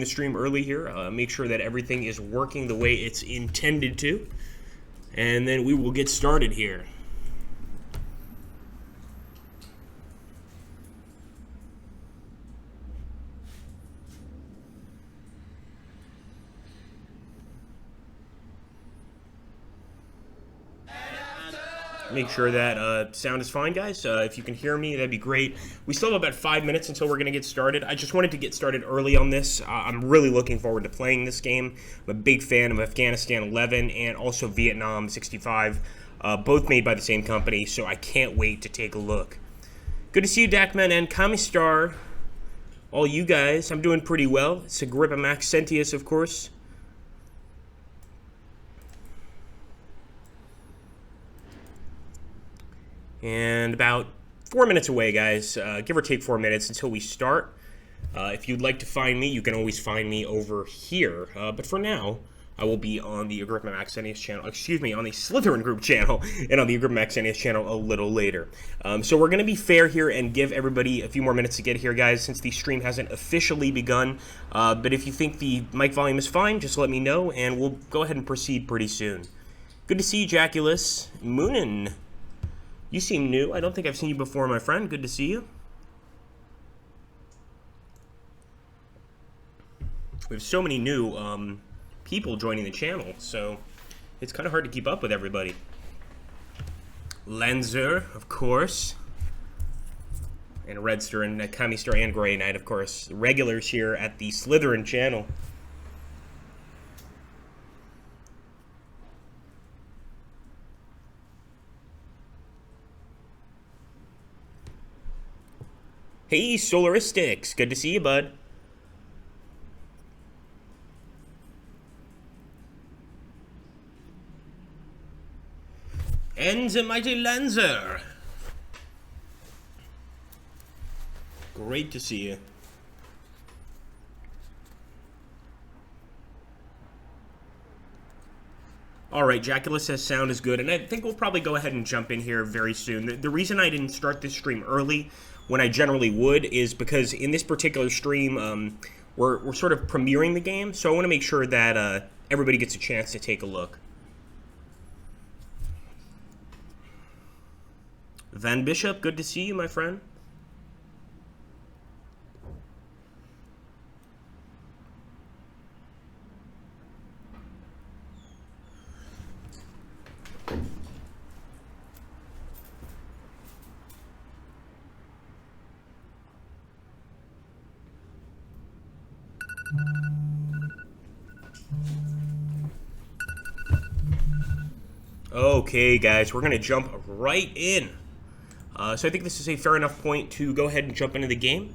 the stream early here. Make sure that everything is working the way it's intended to. And then we will get started here. Make sure that sound is fine, guys. If you can hear me, that'd be great. We still have about 5 minutes until we're going to get started. I just wanted to get started early on this. I'm really looking forward to playing this game. I'm a big fan of Afghanistan 11 and also Vietnam 65, both made by the same company, so I can't wait to take a look. Good to see you, Dakman and Kamistar. All you guys, I'm doing pretty well. It's Agrippa Maxentius, of course. And about 4 minutes away, guys, give or take 4 minutes until we start. If you'd like to find me, you can always find me over here. But for now, I will be on the Agrippa Maxentius channel, on the Slytherin group channel, and on the Agrippa Maxentius channel a little later. So we're going to be fair here and give everybody a few more minutes to get here, guys, since the stream hasn't officially begun. But if you think the mic volume is fine, just let me know, and we'll go ahead and proceed pretty soon. Good to see you, Jaculus. Moonin. You seem new. I don't think I've seen you before, my friend. Good to see you. We have so many new people joining the channel, so it's kind of hard to keep up with everybody. Lenzer, of course. And Redster and Kamistar and Grey Knight, of course. Regulars here at the Slytherin channel. Hey, Solaristics. Good to see you, bud. And the mighty Lenzer. Great to see you. All right, Jaculus says sound is good, and I think we'll probably go ahead and jump in here very soon. The reason I didn't start this stream early, when I generally would, is because in this particular stream, we're sort of premiering the game, so I want to make sure that everybody gets a chance to take a look. Van Bishop, good to see you, my friend. Okay, guys, we're going to jump right in. So I think this is a fair enough point to go ahead and jump into the game.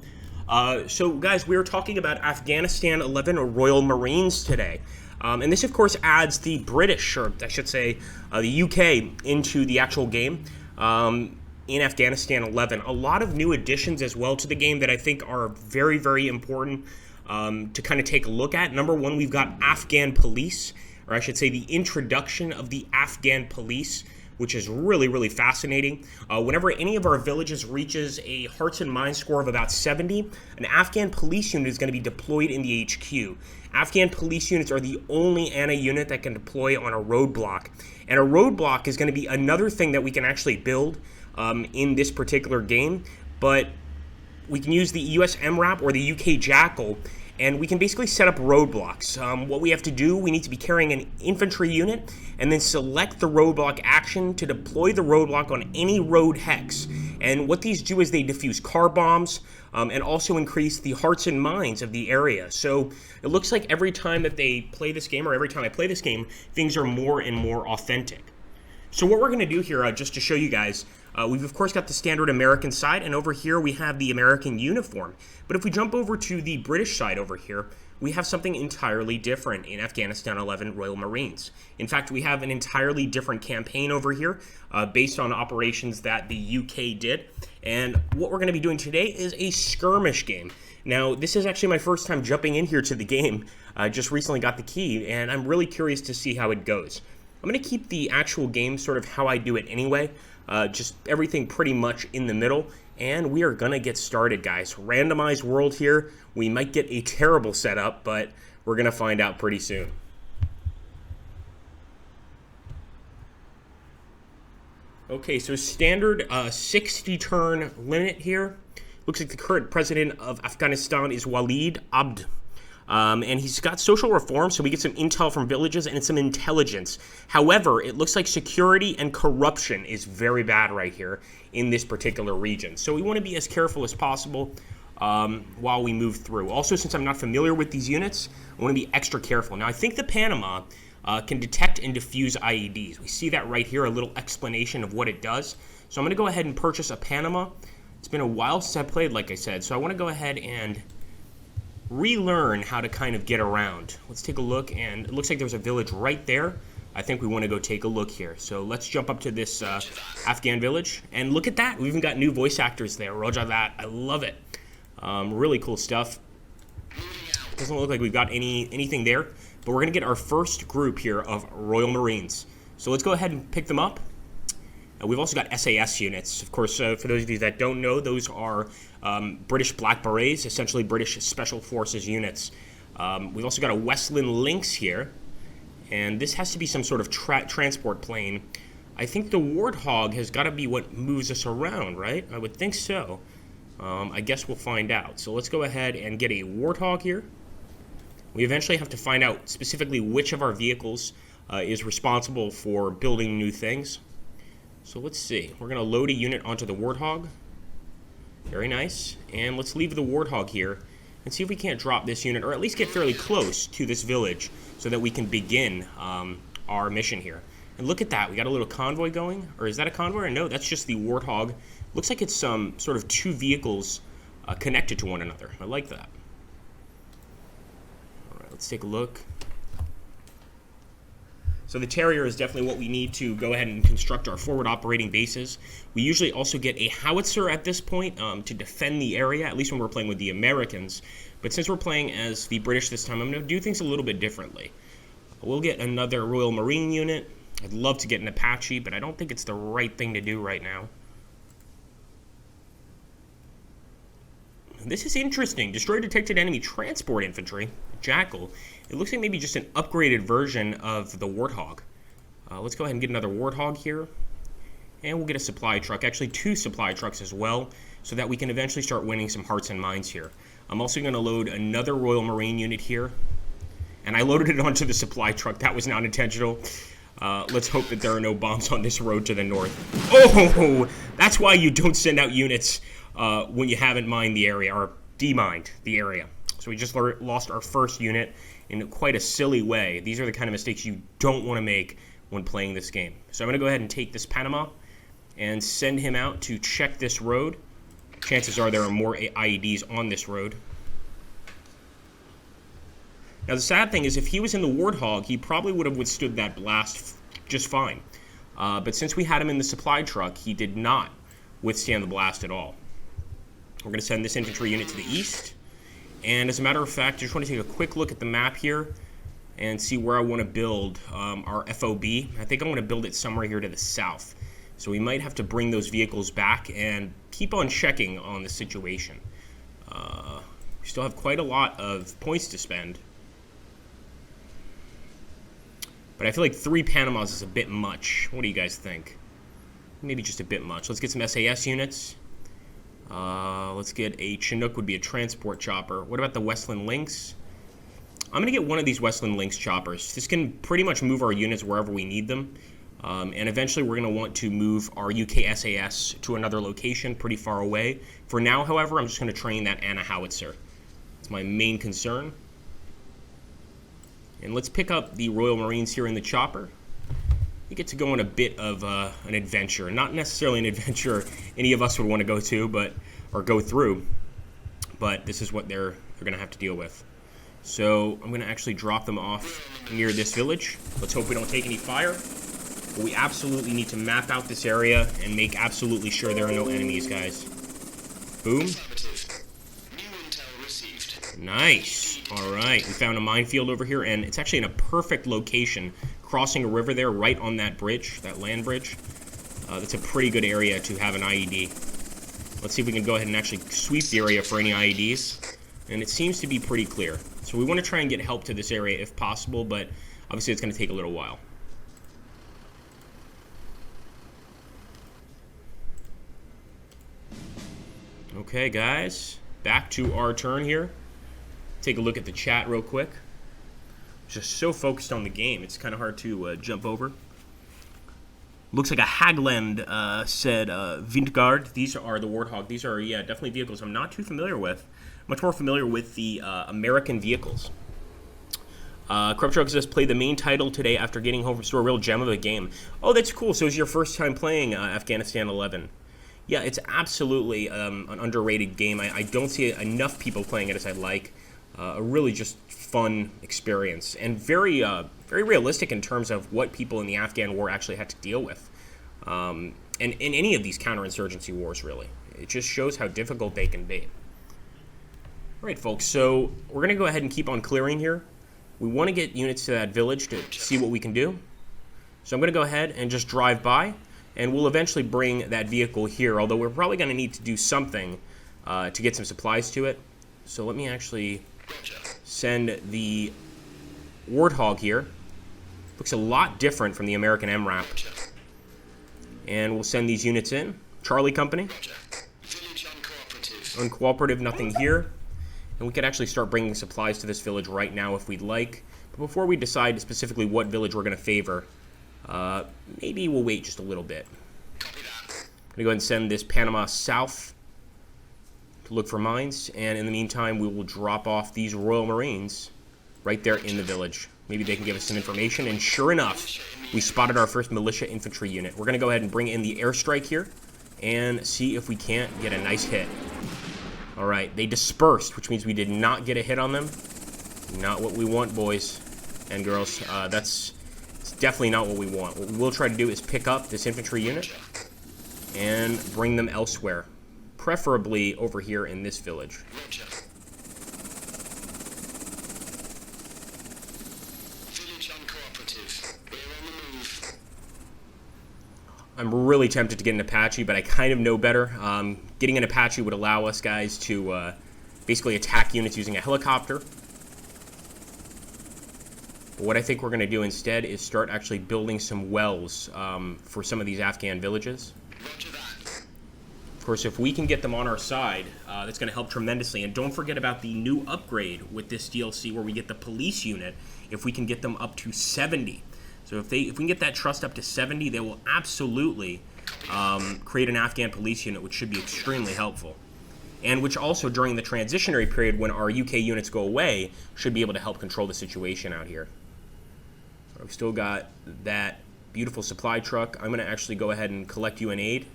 So, guys, we're talking about Afghanistan 11 Royal Marines today. And this, of course, adds the British, or I should say the UK, into the actual game in Afghanistan 11. A lot of new additions as well to the game that I think are very, very important to kind of take a look at. Number one, we've got Afghan police, or I should say the introduction of the Afghan police, which is really, really fascinating. Whenever any of our villages reaches a Hearts and Minds score of about 70, an Afghan police unit is going to be deployed in the HQ. Afghan police units are the only ANA unit that can deploy on a roadblock. And a roadblock is going to be another thing that we can actually build in this particular game, but we can use the US MRAP or the UK Jackal, and we can basically set up roadblocks. What we have to do, we need to be carrying an infantry unit and then select the roadblock action to deploy the roadblock on any road hex. And what these do is they defuse car bombs and also increase the hearts and minds of the area. So it looks like every time that they play this game, or every time I play this game, things are more and more authentic. So what we're going to do here, just to show you guys, we've of course got the standard American side, and over here we have the American uniform. But if we jump over to the British side over here, we have something entirely different in Afghanistan 11 Royal Marines. In fact, we have an entirely different campaign over here based on operations that the UK did. And what we're going to be doing today is a skirmish game. Now, this is actually my first time jumping in here to the game. I just recently got the key, and I'm really curious to see how it goes. I'm going to keep the actual game sort of how I do it anyway. Just everything pretty much in the middle. And we are going to get started, guys. Randomized world here. We might get a terrible setup, but we're going to find out pretty soon. Okay, so standard 60-turn limit here. Looks like the current president of Afghanistan is Walid Abd. And he's got social reform, so we get some intel from villages and some intelligence. However, it looks like security and corruption is very bad right here in this particular region. So we want to be as careful as possible while we move through. Also, since I'm not familiar with these units, I want to be extra careful. Now, I think the Panama can detect and defuse IEDs. We see that right here, a little explanation of what it does. So I'm going to go ahead and purchase a Panama. It's been a while since I played, like I said, so I want to go ahead and relearn how to kind of get around. Let's take a look, and it looks like there's a village right there. I think we want to go take a look here. So let's jump up to this Afghan village, and look at that. We even got new voice actors there. Roger that. I love it. Really cool stuff. Doesn't look like we've got anything there, but we're going to get our first group here of Royal Marines. So let's go ahead and pick them up. We've also got SAS units. Of course, for those of you that don't know, those are British Black Berets, essentially British Special Forces units. We've also got a Westland Lynx here, and this has to be some sort of transport plane. I think the Warthog has got to be what moves us around, right? I would think so. I guess we'll find out. So let's go ahead and get a Warthog here. We eventually have to find out specifically which of our vehicles is responsible for building new things. So let's see. We're going to load a unit onto the Warthog. Very nice. And let's leave the Warthog here and see if we can't drop this unit, or at least get fairly close to this village so that we can begin our mission here. And look at that. We got a little convoy going. Or is that a convoy? Or no, that's just the Warthog. Looks like it's some sort of two vehicles connected to one another. I like that. All right, let's take a look. So the Terrier is definitely what we need to go ahead and construct our forward operating bases. We usually also get a howitzer at this point to defend the area, at least when we're playing with the Americans. But since we're playing as the British this time, I'm going to do things a little bit differently. We'll get another Royal Marine unit. I'd love to get an Apache, but I don't think it's the right thing to do right now. This is interesting. Destroy detected enemy transport infantry. Jackal. It looks like maybe just an upgraded version of the Warthog. Let's go ahead and get another Warthog here. And we'll get a supply truck. Actually, 2 supply trucks as well, so that we can eventually start winning some hearts and minds here. I'm also going to load another Royal Marine unit here. And I loaded it onto the supply truck. That was not intentional. Let's hope that there are no bombs on this road to the north. Oh! That's why you don't send out units when you haven't mined the area, or demined the area. So we just lost our first unit in quite a silly way. These are the kind of mistakes you don't want to make when playing this game. So I'm going to go ahead and take this Panama and send him out to check this road. Chances are there are more IEDs on this road. Now the sad thing is, if he was in the Warthog, he probably would have withstood that blast just fine. But since we had him in the supply truck, he did not withstand the blast at all. We're going to send this infantry unit to the east. And as a matter of fact, I just want to take a quick look at the map here and see where I want to build our FOB. I think I want to build it somewhere here to the south. So we might have to bring those vehicles back and keep on checking on the situation. We still have quite a lot of points to spend. But I feel like 3 Panamas is a bit much. What do you guys think? Maybe just a bit much. Let's get some SAS units. Let's get a Chinook, would be a transport chopper. What about the Westland Lynx? I'm going to get one of these Westland Lynx choppers. This can pretty much move our units wherever we need them. And eventually we're going to want to move our UK SAS to another location pretty far away. For now, however, I'm just going to train that Anna howitzer. It's my main concern. And let's pick up the Royal Marines here in the chopper. You get to go on a bit of an adventure. Not necessarily an adventure any of us would want to go to, or go through. But this is what they're going to have to deal with. So I'm going to actually drop them off near this village. Let's hope we don't take any fire. But we absolutely need to map out this area and make absolutely sure there are no enemies, guys. Boom. Nice. All right. We found a minefield over here, and it's actually in a perfect location, crossing a river there right on that bridge, that land bridge. That's a pretty good area to have an IED. Let's see if we can go ahead and actually sweep the area for any IEDs. And it seems to be pretty clear. So we want to try and get help to this area if possible, but obviously it's going to take a little while. Okay, guys, back to our turn here. Take a look at the chat real quick. Just so focused on the game, it's kind of hard to jump over. Looks like a Hagland said Vindgard. These are the Warthog. These are, yeah, definitely vehicles I'm not too familiar with. Much more familiar with the American vehicles. Corrupt Truck says, played the main title today after getting home from store. A real gem of a game. Oh, that's cool. So it's your first time playing Afghanistan 11. Yeah, it's absolutely an underrated game. I don't see enough people playing it as I'd like. A really just fun experience, and very realistic in terms of what people in the Afghan war actually had to deal with. And in any of these counterinsurgency wars, really. It just shows how difficult they can be. All right, folks, so we're going to go ahead and keep on clearing here. We want to get units to that village to see what we can do. So I'm going to go ahead and just drive by, and we'll eventually bring that vehicle here, although we're probably going to need to do something to get some supplies to it. So let me actually send the Warthog here. Looks a lot different from the American MRAP. And we'll send these units in. Charlie Company. Uncooperative, nothing here. And we could actually start bringing supplies to this village right now if we'd like. But before we decide specifically what village we're going to favor, maybe we'll wait just a little bit. I'm going to go ahead and send this Panama south to look for mines. And in the meantime, we will drop off these Royal Marines right there in the village. Maybe they can give us some information. And sure enough, we spotted our first militia infantry unit. We're going to go ahead and bring in the airstrike here and see if we can't get a nice hit. All right, they dispersed, which means we did not get a hit on them. Not what we want, boys and girls. That's definitely not what we want. What we will try to do is pick up this infantry unit and bring them elsewhere, preferably over here in this village. I'm really tempted to get an Apache, but I kind of know better. Getting an Apache would allow us guys to basically attack units using a helicopter. But what I think we're going to do instead is start actually building some wells for some of these Afghan villages. Of course, if we can get them on our side, that's going to help tremendously. And don't forget about the new upgrade with this DLC where we get the police unit if we can get them up to 70. So if we can get that trust up to 70, they will absolutely create an Afghan police unit, which should be extremely helpful. And which also, during the transitionary period when our UK units go away, should be able to help control the situation out here. We've still got that beautiful supply truck. I'm going to actually go ahead and collect UN aid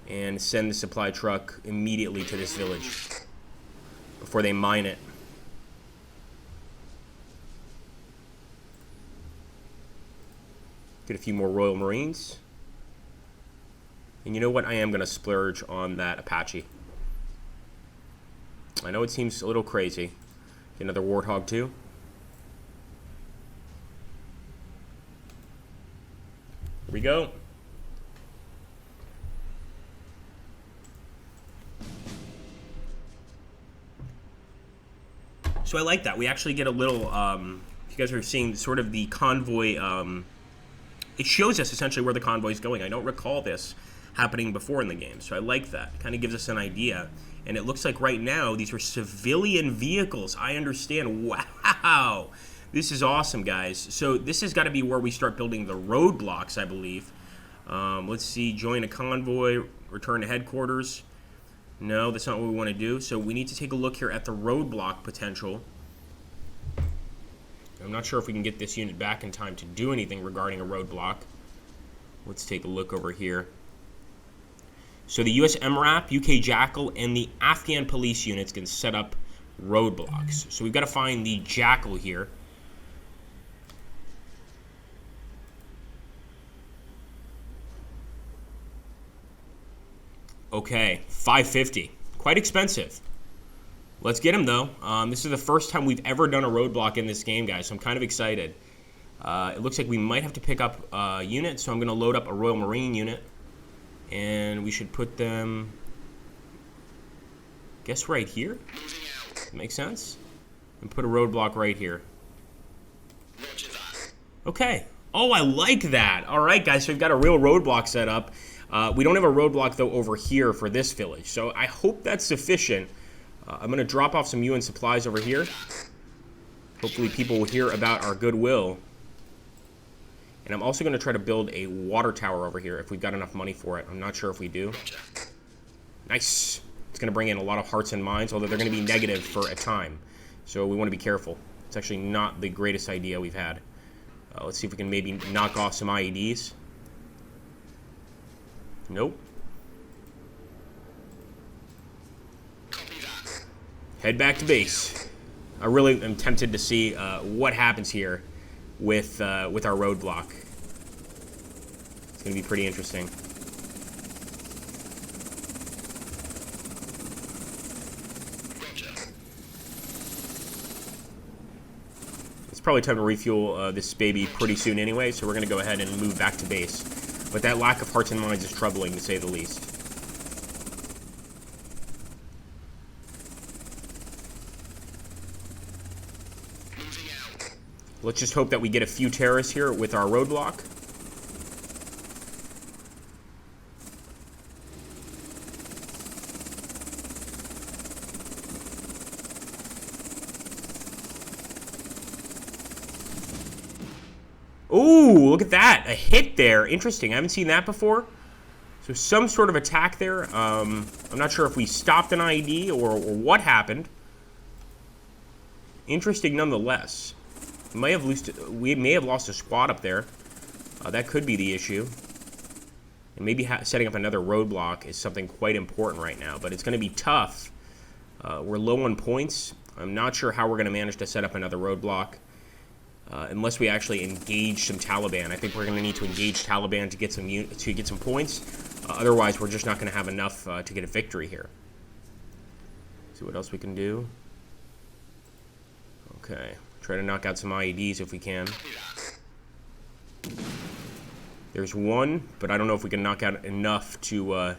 and send the supply truck immediately to this village before they mine it. Get a few more Royal Marines. And you know what? I am going to splurge on that Apache. I know it seems a little crazy. Get another Warthog too. Here we go. So I like that. We actually get a little, if you guys are seeing sort of the convoy, it shows us essentially where the convoy is going. I don't recall this happening before in the game, so I like that. It kind of gives us an idea. And it looks like right now these are civilian vehicles. I understand. Wow. This is awesome, guys. So this has got to be where we start building the roadblocks, I believe. Let's see. Join a convoy. Return to headquarters. No, that's not what we want to do. So we need to take a look here at the roadblock potential. I'm not sure if we can get this unit back in time to do anything regarding a roadblock. Let's take a look over here. So the US MRAP, UK Jackal, and the Afghan police units can set up roadblocks. So we've got to find the Jackal here. Okay, 550. Quite expensive. Let's get him, though. This is the first time we've ever done a roadblock in this game, guys, so I'm kind of excited. It looks like we might have to pick up a unit, so I'm going to load up a Royal Marine unit. And we should put them, guess right here? Makes sense? And put a roadblock right here. Okay. Oh, I like that. All right, guys, so we've got a real roadblock set up. We don't have a roadblock, though, over here for this village. So I hope that's sufficient. I'm going to drop off some UN supplies over here. Hopefully people will hear about our goodwill. And I'm also going to try to build a water tower over here if we've got enough money for it. I'm not sure if we do. Nice. It's going to bring in a lot of hearts and minds, although they're going to be negative for a time. So we want to be careful. It's actually not the greatest idea we've had. Let's see if we can maybe knock off some IEDs. Nope. Head back to base. I really am tempted to see what happens here with our roadblock. It's going to be pretty interesting. It's probably time to refuel this baby pretty soon anyway, so we're going to go ahead and move back to base. But that lack of hearts and minds is troubling, to say the least. Let's just hope that we get a few terrorists here with our roadblock. Ooh, look at that. A hit there. Interesting. I haven't seen that before. So some sort of attack there. I'm not sure if we stopped an IED or what happened. Interesting nonetheless. We may have lost a squad up there. That could be the issue. And maybe setting up another roadblock is something quite important right now. But it's going to be tough. We're low on points. I'm not sure how we're going to manage to set up another roadblock. Unless we actually engage some Taliban. I think we're going to need to engage Taliban to get some points. Otherwise, we're just not going to have enough to get a victory here. See what else we can do. Okay. Try to knock out some IEDs if we can. There's one, but I don't know if we can knock out enough to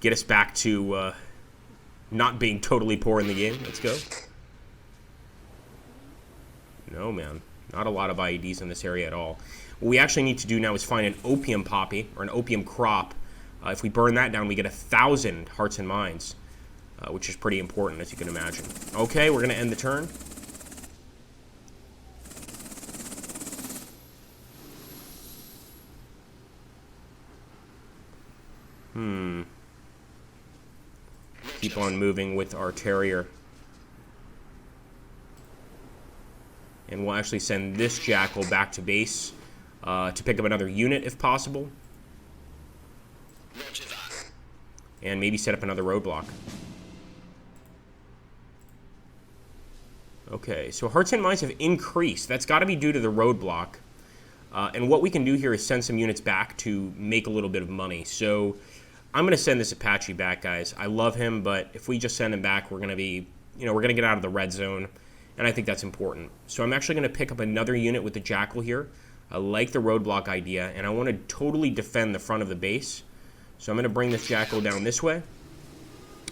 get us back to not being totally poor in the game. Let's go. No, man. Not a lot of IEDs in this area at all. What we actually need to do now is find an opium poppy, or an opium crop. If we burn that down, we get 1,000 hearts and minds, which is pretty important, as you can imagine. Okay, we're going to end the turn. Keep on moving with our Terrier. And we'll actually send this Jackal back to base to pick up another unit if possible. And maybe set up another roadblock. Okay, so hearts and minds have increased. That's got to be due to the roadblock. And what we can do here is send some units back to make a little bit of money. So I'm going to send this Apache back, guys. I love him, but if we just send him back, we're going to be, we're going to get out of the red zone. And I think that's important. So I'm actually going to pick up another unit with the Jackal here. I like the roadblock idea, and I want to totally defend the front of the base. So I'm going to bring this Jackal down this way.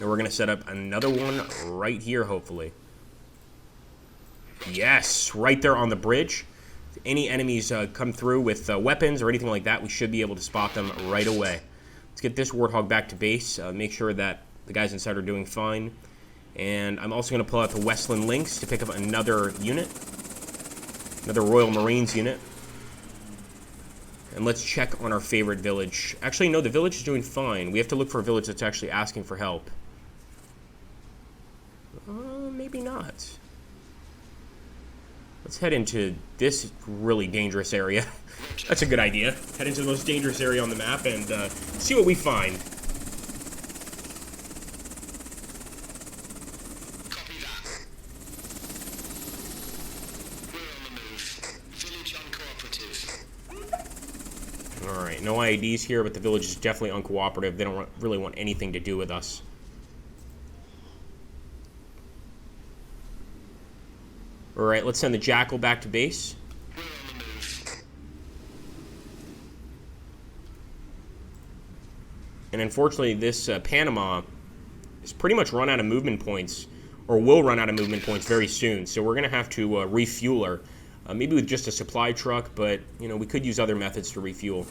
And we're going to set up another one right here, hopefully. Yes, right there on the bridge. If any enemies come through with weapons or anything like that, we should be able to spot them right away. Let's get this Warthog back to base. Make sure that the guys inside are doing fine. And I'm also going to pull out the Westland Lynx to pick up another unit. Another Royal Marines unit. And let's check on our favorite village. Actually, no, the village is doing fine. We have to look for a village that's actually asking for help. Maybe not. Let's head into this really dangerous area. That's a good idea. Head into the most dangerous area on the map and see what we find. Alright, no IEDs here, but the village is definitely uncooperative. They don't really want anything to do with us. Alright, let's send the Jackal back to base. And unfortunately, this Panama is pretty much run out of movement points, or will run out of movement points very soon. So we're going to have to refuel her, maybe with just a supply truck, but we could use other methods to refuel.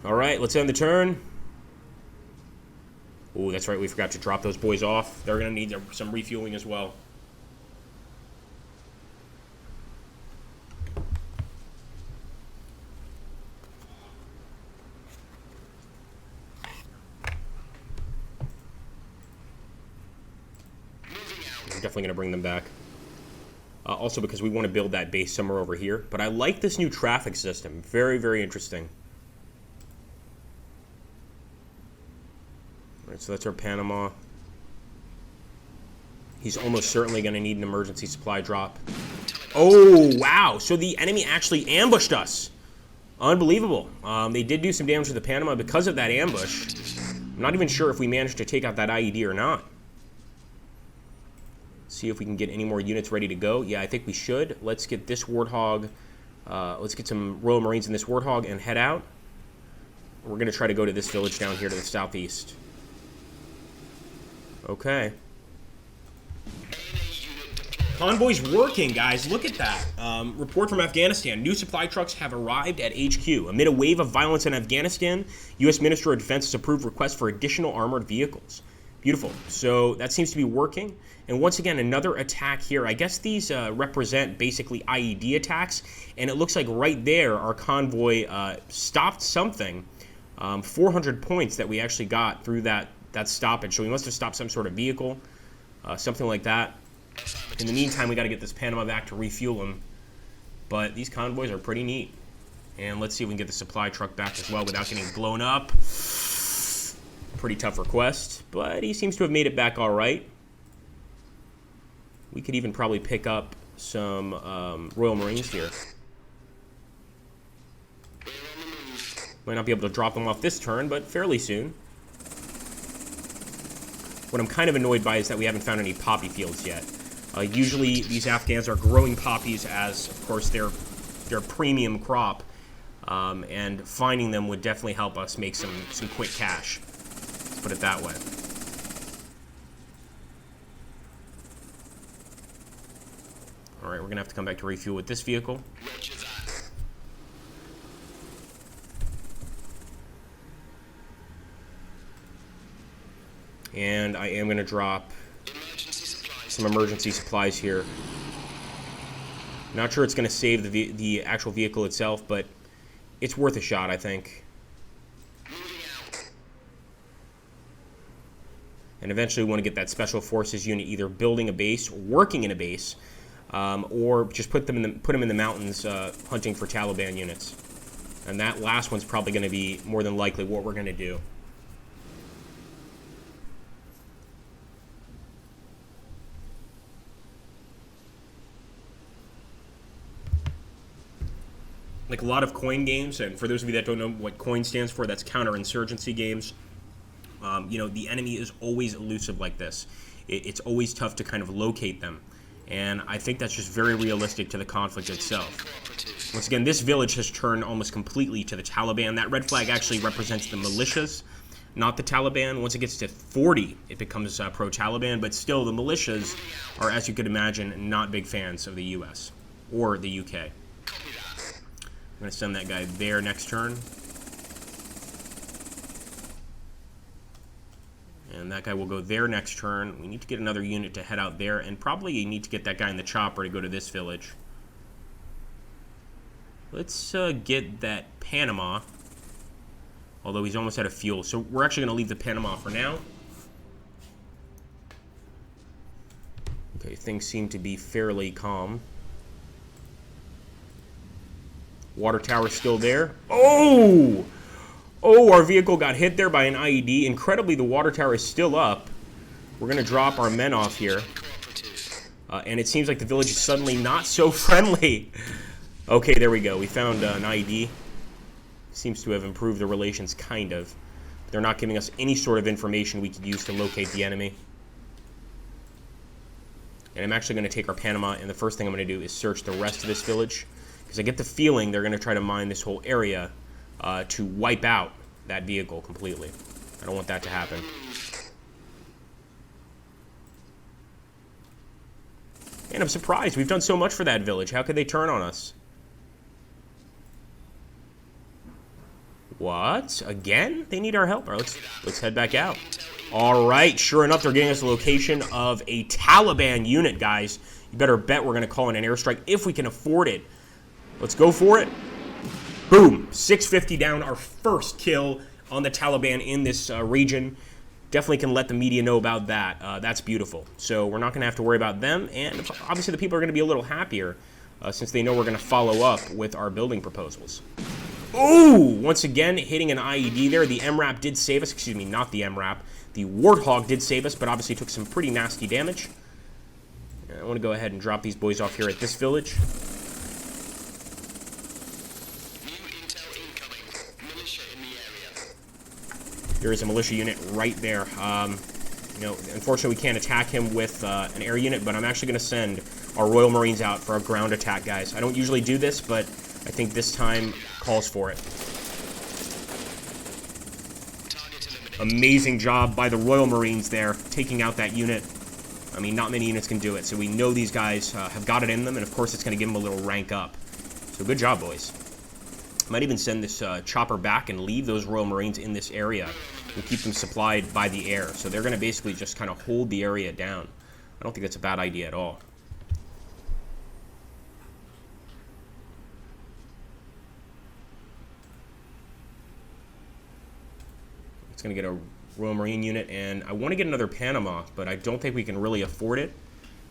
All right, let's end the turn. Oh, that's right, we forgot to drop those boys off. They're going to need some refueling as well. I'm definitely going to bring them back. Also because we want to build that base somewhere over here. But I like this new traffic system. Very, very interesting. All right, so that's our Panama. He's almost certainly going to need an emergency supply drop. Oh, wow. So the enemy actually ambushed us. Unbelievable. They did do some damage to the Panama because of that ambush. I'm not even sure if we managed to take out that IED or not. See if we can get any more units ready to go. Yeah, I think we should. Let's get this Warthog. Let's get some Royal Marines in this Warthog and head out. We're going to try to go to this village down here to the southeast. Okay. Convoy's working, guys. Look at that. Report from Afghanistan. New supply trucks have arrived at HQ. Amid a wave of violence in Afghanistan, U.S. Minister of Defense has approved requests for additional armored vehicles. Beautiful. So that seems to be working. And once again, another attack here. I guess these represent basically IED attacks. And it looks like right there, our convoy stopped something. 400 points that we actually got through that stoppage. So we must have stopped some sort of vehicle, something like that. In the meantime, we got to get this Panama back to refuel them. But these convoys are pretty neat. And let's see if we can get the supply truck back as well without getting blown up. Pretty tough request, but he seems to have made it back all right. We could even probably pick up some Royal Marines here. Might not be able to drop them off this turn, but fairly soon. What I'm kind of annoyed by is that we haven't found any poppy fields yet. Usually these Afghans are growing poppies as, of course, their premium crop, and finding them would definitely help us make some quick cash. Let's put it that way. All right, we're gonna have to come back to refuel with this vehicle. And I am gonna drop some emergency supplies here. Not sure it's gonna save the actual vehicle itself, but it's worth a shot, I think. And eventually we want to get that special forces unit either building a base, or working in a base, or just put them in the mountains hunting for Taliban units. And that last one's probably going to be more than likely what we're going to do. Like a lot of coin games, and for those of you that don't know what coin stands for, that's counterinsurgency games. The enemy is always elusive like this. It's always tough to kind of locate them. And I think that's just very realistic to the conflict itself. Once again, this village has turned almost completely to the Taliban. That red flag actually represents the militias, not the Taliban. Once it gets to 40, it becomes pro-Taliban. But still, the militias are, as you could imagine, not big fans of the U.S. or the U.K. I'm going to send that guy there next turn. And that guy will go there next turn. We need to get another unit to head out there. And probably you need to get that guy in the chopper to go to this village. Let's get that Panama. Although he's almost out of fuel. So we're actually going to leave the Panama for now. Okay, things seem to be fairly calm. Water tower still there. Oh! Oh, our vehicle got hit there by an IED. Incredibly, the water tower is still up. We're going to drop our men off here. And it seems like the village is suddenly not so friendly. Okay, there we go. We found an IED. Seems to have improved the relations, kind of. They're not giving us any sort of information we could use to locate the enemy. And I'm actually going to take our Panama, and the first thing I'm going to do is search the rest of this village. Because I get the feeling they're going to try to mine this whole area to wipe out that vehicle completely. I don't want that to happen. And I'm surprised. We've done so much for that village. How could they turn on us? What? Again? They need our help. All right, let's head back out. All right. Sure enough, they're getting us the location of a Taliban unit, guys. You better bet we're going to call in an airstrike if we can afford it. Let's go for it. Boom. 650 down. Our first kill on the Taliban in this region. Definitely can let the media know about that. That's beautiful. So we're not going to have to worry about them. And obviously the people are going to be a little happier since they know we're going to follow up with our building proposals. Ooh! Once again, hitting an IED there. The MRAP did save us. Excuse me, not the MRAP. The Warthog did save us, but obviously took some pretty nasty damage. I want to go ahead and drop these boys off here at this village. There is a militia unit right there. You know, unfortunately, we can't attack him with an air unit, but I'm actually going to send our Royal Marines out for a ground attack, guys. I don't usually do this, but I think this time calls for it. Amazing job by the Royal Marines there, taking out that unit. I mean, not many units can do it, so we know these guys have got it in them, and of course it's going to give them a little rank up. So good job, boys. Might even send this chopper back and leave those Royal Marines in this area and keep them supplied by the air. So they're going to basically just kind of hold the area down. I don't think that's a bad idea at all. It's going to get a Royal Marine unit, and I want to get another Panama, but I don't think we can really afford it.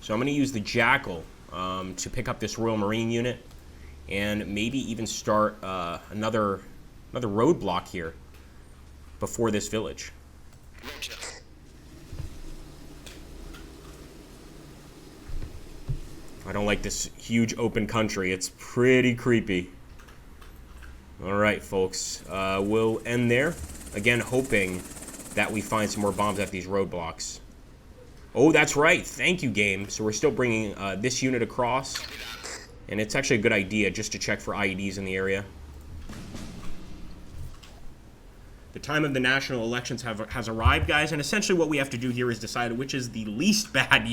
So I'm going to use the Jackal to pick up this Royal Marine unit. And maybe even start another roadblock here before this village. I don't like this huge open country. It's pretty creepy. All right, folks. We'll end there. Again, hoping that we find some more bombs at these roadblocks. Oh, that's right. Thank you, game. So we're still bringing this unit across. And it's actually a good idea just to check for IEDs in the area. The time of the national elections has arrived, guys, and essentially what we have to do here is decide which is the least bad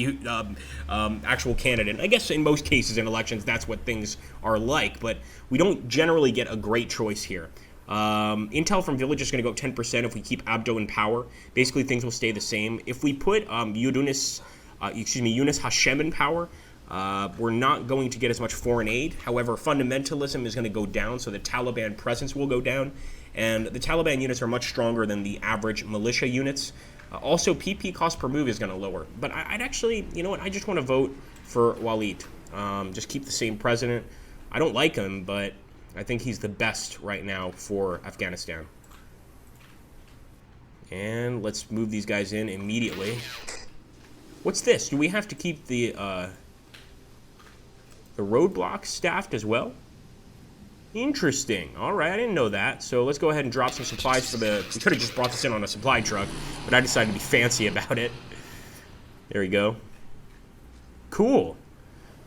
actual candidate. I guess in most cases in elections, that's what things are like, but we don't generally get a great choice here. Intel from Village is going to go up 10% if we keep Abdo in power. Basically, things will stay the same. If we put Yunus Hashem in power, we're not going to get as much foreign aid. However, fundamentalism is going to go down, so the Taliban presence will go down. And the Taliban units are much stronger than the average militia units. Also, PP cost per move is going to lower. But I'd actually, you know what, I just want to vote for Walid. Just keep the same president. I don't like him, but I think he's the best right now for Afghanistan. And let's move these guys in immediately. What's this? Do we have to keep the roadblocks staffed as well? Interesting. All right, I didn't know that. So let's go ahead and drop some supplies for the... We could have just brought this in on a supply truck, but I decided to be fancy about it. There we go. Cool.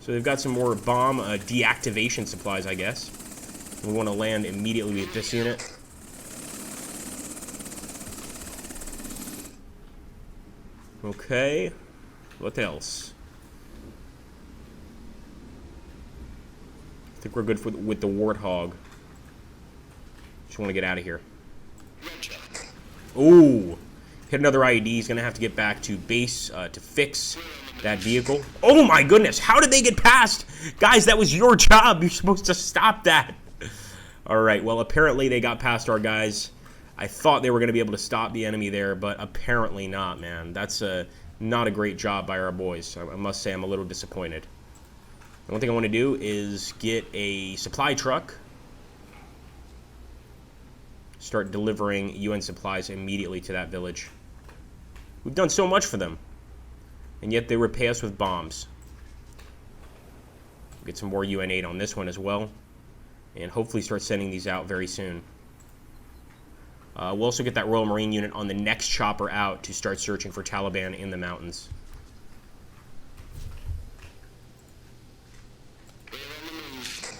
So they've got some more bomb deactivation supplies, I guess. We want to land immediately with this unit. Okay. What else? I think we're good with the Warthog. Just want to get out of here. Ooh. Hit another IED. He's going to have to get back to base to fix that vehicle. Oh my goodness. How did they get past? Guys, that was your job. You're supposed to stop that. All right. Well, apparently they got past our guys. I thought they were going to be able to stop the enemy there, but apparently not, man. That's not a great job by our boys. I must say I'm a little disappointed. The one thing I want to do is get a supply truck. Start delivering UN supplies immediately to that village. We've done so much for them. And yet they repay us with bombs. Get some more UN aid on this one as well. And hopefully start sending these out very soon. We'll also get that Royal Marine unit on the next chopper out to start searching for Taliban in the mountains.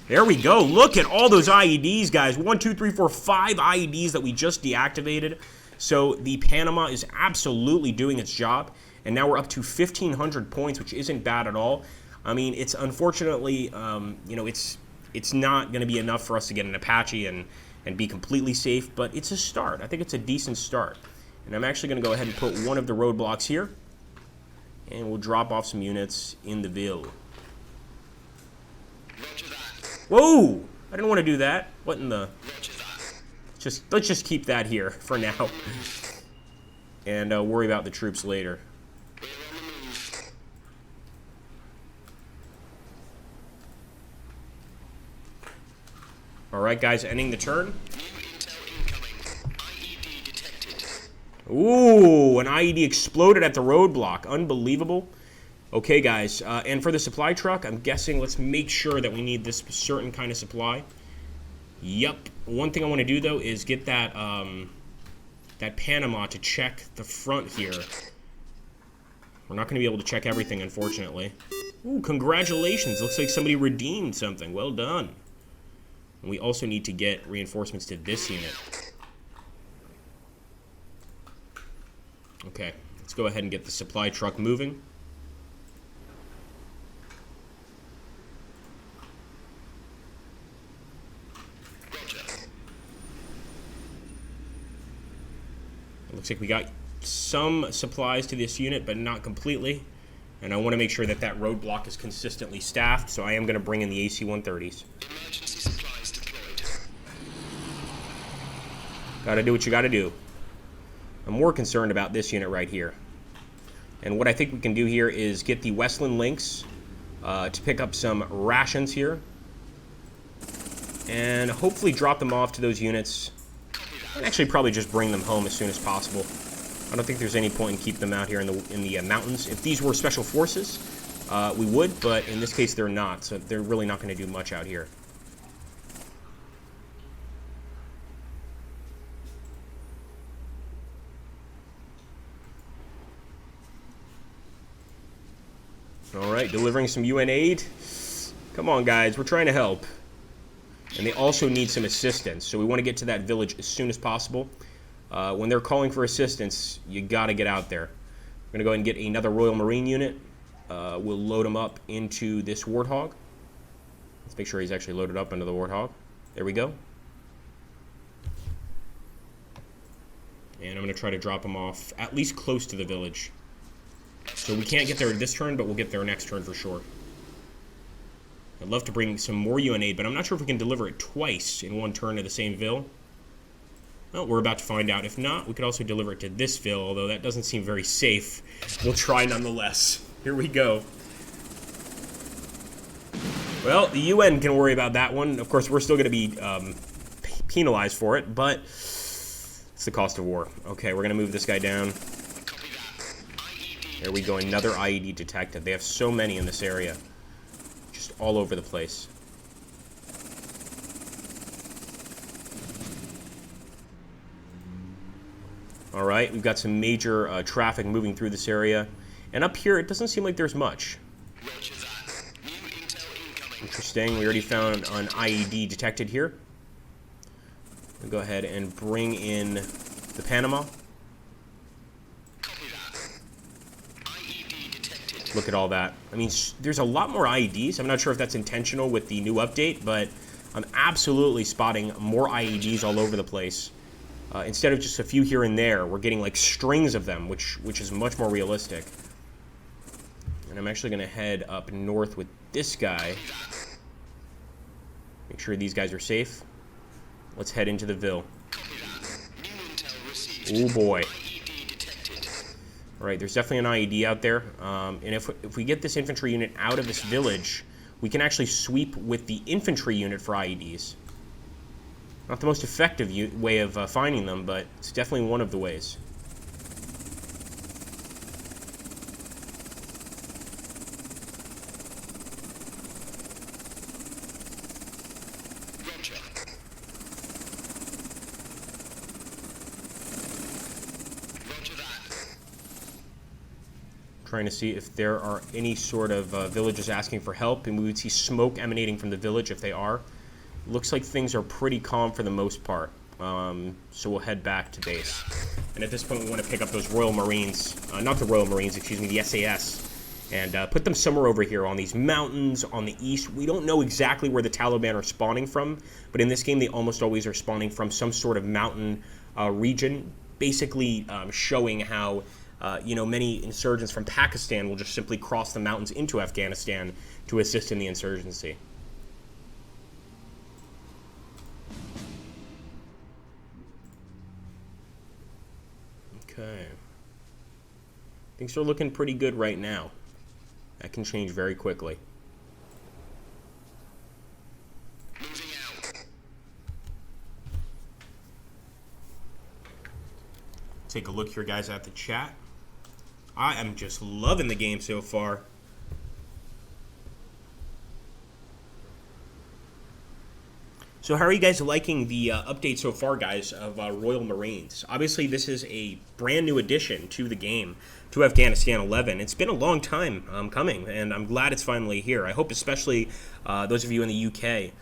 There we go. Look at all those IEDs, guys. 1, 2, 3, 4, 5 IEDs that we just deactivated. So the Panama is absolutely doing its job. And now we're up to 1,500 points, which isn't bad at all. I mean, it's unfortunately, you know, it's not going to be enough for us to get an Apache and be completely safe, but it's a start. I think it's a decent start. And I'm actually going to go ahead and put one of the roadblocks here. And we'll drop off some units in the Ville. Whoa! I didn't want to do that. What in the... Let's just keep that here for now. And worry about the troops later. Alright, guys, ending the turn. Ooh, an IED exploded at the roadblock. Unbelievable. Okay, guys, and for the supply truck, I'm guessing let's make sure that we need this certain kind of supply. Yup. One thing I want to do, though, is get that, that Panama to check the front here. We're not going to be able to check everything, unfortunately. Ooh, congratulations. Looks like somebody redeemed something. Well done. And we also need to get reinforcements to this unit. Okay, let's go ahead and get the supply truck moving. It looks like we got some supplies to this unit, but not completely. And I want to make sure that that roadblock is consistently staffed, so I am going to bring in the AC-130s. Emergency supplies deployed. Gotta do what you gotta do. I'm more concerned about this unit right here. And what I think we can do here is get the Westland Lynx to pick up some rations here. And hopefully drop them off to those units. And actually probably just bring them home as soon as possible. I don't think there's any point in keeping them out here in the mountains. If these were special forces, we would, but in this case they're not, so they're really not going to do much out here. Alright, delivering some UN aid. Come on, guys, we're trying to help. And they also need some assistance, so we want to get to that village as soon as possible. When they're calling for assistance, you got to get out there. We're going to go ahead and get another Royal Marine unit. We'll load him up into this Warthog. Let's make sure he's actually loaded up into the Warthog. There we go. And I'm going to try to drop him off at least close to the village. So we can't get there this turn, but we'll get there next turn for sure. I'd love to bring some more UN aid, but I'm not sure if we can deliver it twice in one turn to the same Ville. Well, we're about to find out. If not, we could also deliver it to this Ville, although that doesn't seem very safe. We'll try nonetheless. Here we go. Well, the UN can worry about that one. Of course, we're still going to be penalized for it, but it's the cost of war. Okay, we're going to move this guy down. There we go, another IED detected. They have so many in this area. Just all over the place. Alright, we've got some major traffic moving through this area. And up here, it doesn't seem like there's much. Interesting, we already found an IED detected here. We'll go ahead and bring in the Panama. Look at all that. I mean, there's a lot more IEDs. I'm not sure if that's intentional with the new update, but I'm absolutely spotting more IEDs all over the place. Instead of just a few here and there, we're getting like strings of them, which is much more realistic. And I'm actually going to head up north with this guy. Make sure these guys are safe. Let's head into the Ville. Oh boy. Alright, there's definitely an IED out there. And if we get this infantry unit out of this village, we can actually sweep with the infantry unit for IEDs. Not the most effective way of finding them, but it's definitely one of the ways. trying to see if there are any sort of villages asking for help, and we would see smoke emanating from the village if they are. Looks like things are pretty calm for the most part. So we'll head back to base. And at this point, we want to pick up those Royal Marines, not the Royal Marines, excuse me, the SAS, and put them somewhere over here on these mountains on the east. We don't know exactly where the Taliban are spawning from, but in this game, they almost always are spawning from some sort of mountain region, basically showing how, many insurgents from Pakistan will just simply cross the mountains into Afghanistan to assist in the insurgency. Okay. Things are looking pretty good right now. That can change very quickly. Moving out. Take a look here, guys, at the chat. I am just loving the game so far. So how are you guys liking the update so far, guys, of Royal Marines? Obviously, this is a brand new addition to the game, to Afghanistan 11. It's been a long time coming, and I'm glad it's finally here. I hope especially those of you in the UK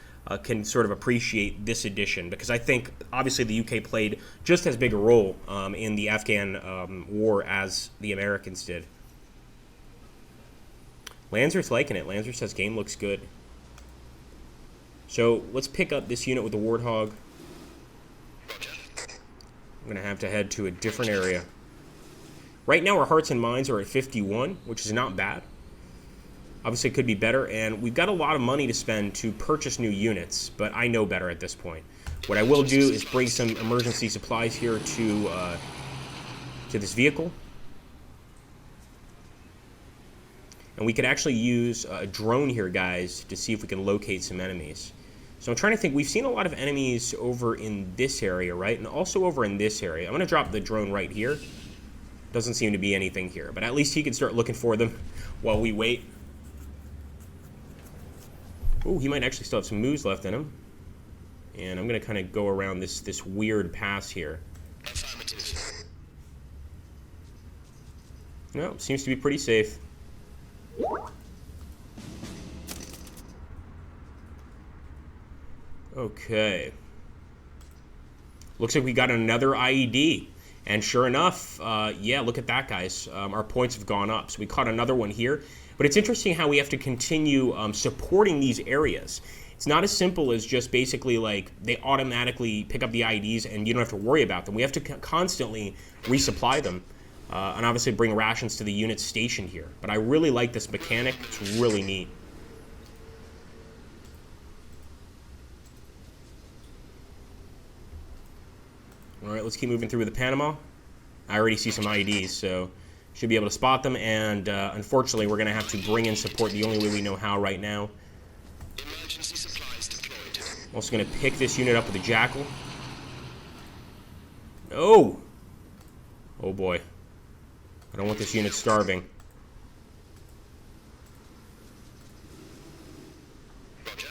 can sort of appreciate this addition, because I think, obviously, the UK played just as big a role in the Afghan war as the Americans did. Lanzer's liking it. Lanzer says game looks good. So let's pick up this unit with the Warthog. I'm going to have to head to a different area. Right now our hearts and minds are at 51, which is not bad. Obviously it could be better, and we've got a lot of money to spend to purchase new units, but I know better at this point. What I will do is bring some emergency supplies here to this vehicle. And we could actually use a drone here, guys, to see if we can locate some enemies. So I'm trying to think. We've seen a lot of enemies over in this area, right? And also over in this area. I'm going to drop the drone right here. Doesn't seem to be anything here. But at least he can start looking for them while we wait. Oh, he might actually still have some moves left in him. And I'm going to kind of go around this weird pass here. No, seems to be pretty safe. Okay. Looks like we got another IED. And sure enough, yeah, look at that, guys. Our points have gone up. So we caught another one here. But it's interesting how we have to continue supporting these areas. It's not as simple as just basically like they automatically pick up the IEDs and you don't have to worry about them. We have to constantly resupply them. And obviously bring rations to the units stationed here. But I really like this mechanic. It's really neat. Alright, let's keep moving through with the Panama. I already see some IEDs, so should be able to spot them. And unfortunately, we're going to have to bring in support the only way we know how right now. Emergency supplies deployed. I'm also going to pick this unit up with a Jackal. Oh! Oh boy. I don't want this unit starving. Roger.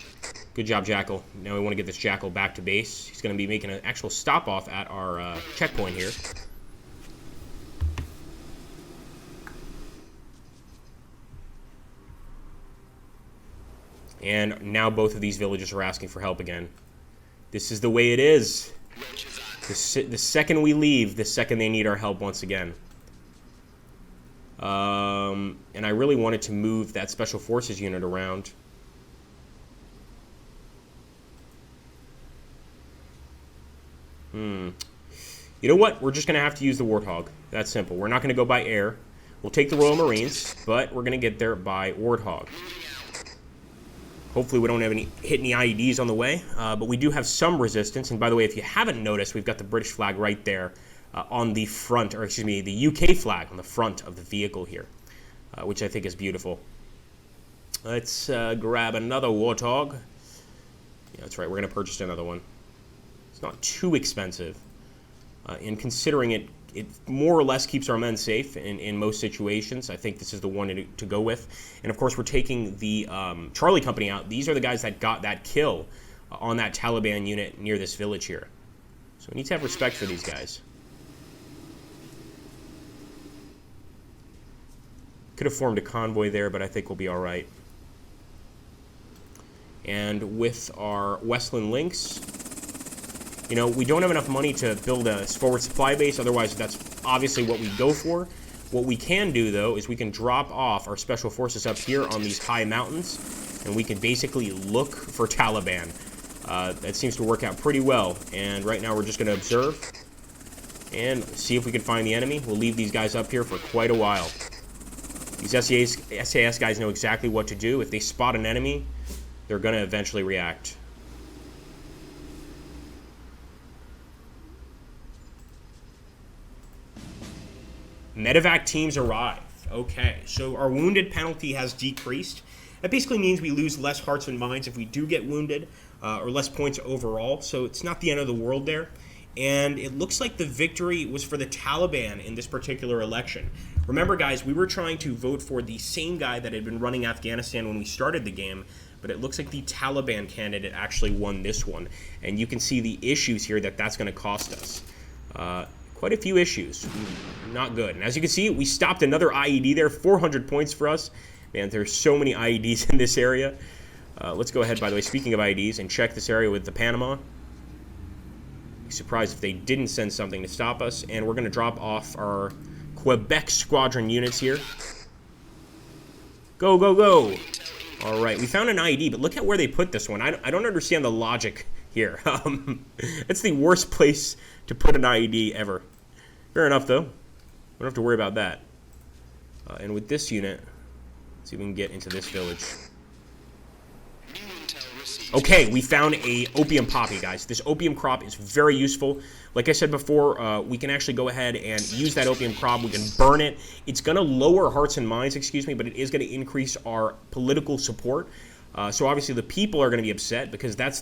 Good job, Jackal. Now we want to get this Jackal back to base. He's going to be making an actual stop-off at our checkpoint here. And now both of these villages are asking for help again. This is the way it is. The second we leave, the second they need our help once again. And I really wanted to move that Special Forces unit around. You know what? We're just going to have to use the Warthog. That's simple. We're not going to go by air. We'll take the Royal Marines, but we're going to get there by Warthog. Hopefully we don't have hit any IEDs on the way, but we do have some resistance. And by the way, if you haven't noticed, we've got the British flag right there. On the front, or excuse me, the UK flag on the front of the vehicle here, which I think is beautiful. Let's grab another Warthog. Yeah, that's right, we're going to purchase another one. It's not too expensive. And considering it more or less keeps our men safe in most situations, I think this is the one to go with. And of course, we're taking the Charlie Company out. These are the guys that got that kill on that Taliban unit near this village here. So we need to have respect for these guys. Could have formed a convoy there, but I think we'll be all right. And with our Westland links, you know, we don't have enough money to build a forward supply base. Otherwise, that's obviously what we go for. What we can do, though, is we can drop off our special forces up here on these high mountains, and we can basically look for Taliban. That seems to work out pretty well. And right now, we're just going to observe and see if we can find the enemy. We'll leave these guys up here for quite a while. These SAS guys know exactly what to do. If they spot an enemy, they're going to eventually react. Medevac teams arrive. Okay, so our wounded penalty has decreased. That basically means we lose less hearts and minds if we do get wounded, or less points overall. So it's not the end of the world there. And it looks like the victory was for the Taliban in this particular election. Remember, guys, we were trying to vote for the same guy that had been running Afghanistan when we started the game, but it looks like the Taliban candidate actually won this one. And you can see the issues here that's going to cost us. Quite a few issues. Not good. And as you can see, we stopped another IED there. 400 points for us. Man, there's so many IEDs in this area. Let's go ahead, by the way, speaking of IEDs, and check this area with the Panama. Be surprised if they didn't send something to stop us. And we're going to drop off our Quebec squadron units here. Go, go, go. All right, we found an IED, but look at where they put this one. I don't understand the logic here. It's the worst place to put an IED ever. Fair enough, though. We don't have to worry about that. And with this unit, let's see if we can get into this village. Okay, we found a opium poppy, guys. This opium crop is very useful. Like I said before, we can actually go ahead and use that opium crop. We can burn it. It's going to lower hearts and minds, excuse me, but it is going to increase our political support. So obviously the people are going to be upset because that's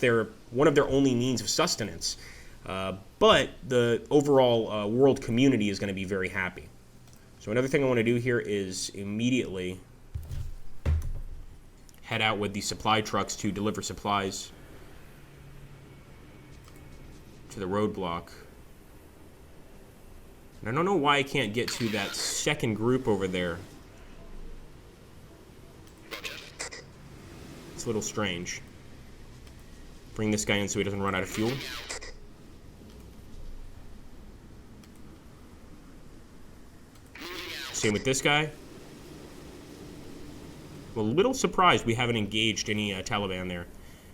one of their only means of sustenance. But the overall world community is going to be very happy. So another thing I want to do here is immediately head out with the supply trucks to deliver supplies to the roadblock. And I don't know why I can't get to that second group over there. It's a little strange. Bring this guy in so he doesn't run out of fuel. Same with this guy. I'm a little surprised we haven't engaged any Taliban there.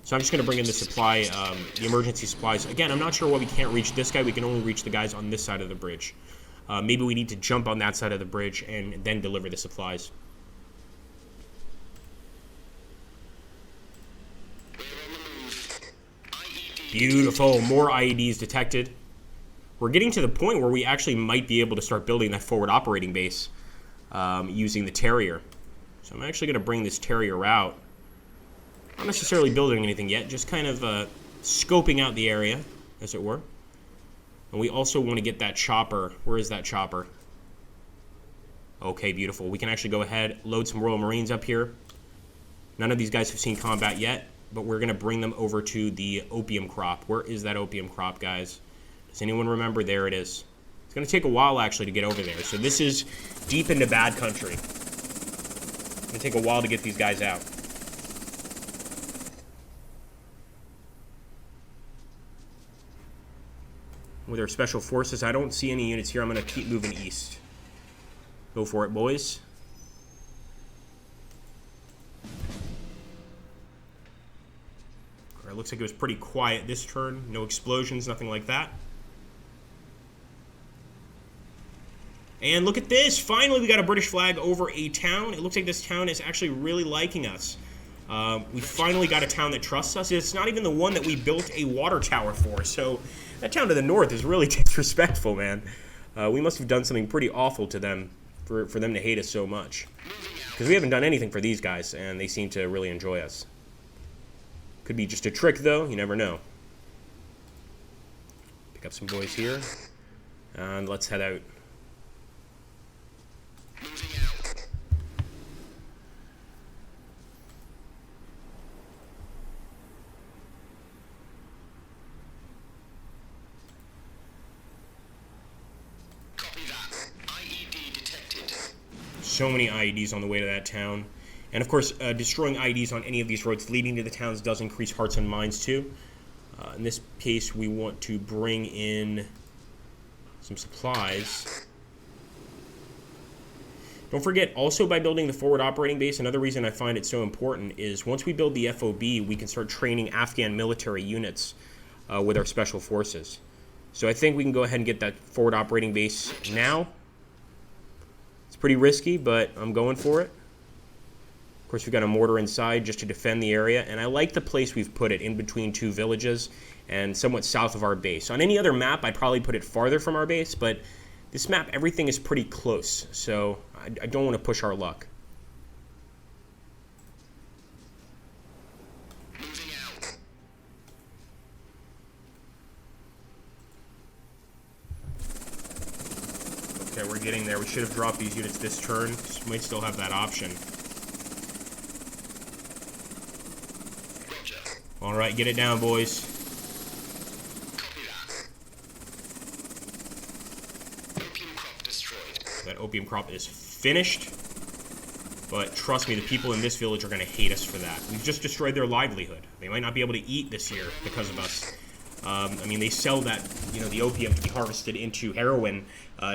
So I'm just going to bring in the supply, the emergency supplies. Again, I'm not sure why we can't reach this guy. We can only reach the guys on this side of the bridge. Maybe we need to jump on that side of the bridge and then deliver the supplies. Beautiful. More IEDs detected. We're getting to the point where we actually might be able to start building that forward operating base using the Terrier. So I'm actually going to bring this Terrier out. Not necessarily building anything yet, just kind of scoping out the area, as it were. And we also want to get that chopper. Where is that chopper? Okay, beautiful. We can actually go ahead, load some Royal Marines up here. None of these guys have seen combat yet, but we're going to bring them over to the opium crop. Where is that opium crop, guys? Does anyone remember? There it is. It's going to take a while, actually, to get over there. So this is deep into bad country. It's going to take a while to get these guys out. With our special forces, I don't see any units here. I'm going to keep moving east. Go for it, boys. It looks like it was pretty quiet this turn. No explosions, nothing like that. And look at this. Finally, we got a British flag over a town. It looks like this town is actually really liking us. We finally got a town that trusts us. It's not even the one that we built a water tower for. So that town to the north is really disrespectful, man. We must have done something pretty awful to them for them to hate us so much. Because we haven't done anything for these guys, and they seem to really enjoy us. Could be just a trick, though. You never know. Pick up some boys here. And let's head out. so many IEDs on the way to that town. And of course, destroying IEDs on any of these roads leading to the towns does increase hearts and minds too. In this case, we want to bring in some supplies. Don't forget, also by building the forward operating base, another reason I find it so important is once we build the FOB, we can start training Afghan military units with our special forces. So I think we can go ahead and get that forward operating base now. It's pretty risky, but I'm going for it. Of course, we've got a mortar inside just to defend the area, and I like the place we've put it, in between two villages and somewhat south of our base. On any other map, I'd probably put it farther from our base, but this map, everything is pretty close, so I don't want to push our luck. Moving out. Okay, we're getting there. We should have dropped these units this turn. Might still have that option. Roger. All right, get it down, boys. Copy that. Opium crop destroyed. That opium crop is finished. But trust me, the people in this village are going to hate us for that. We've just destroyed their livelihood. They might not be able to eat this year because of us. I mean, they sell that, the opium to be harvested into heroin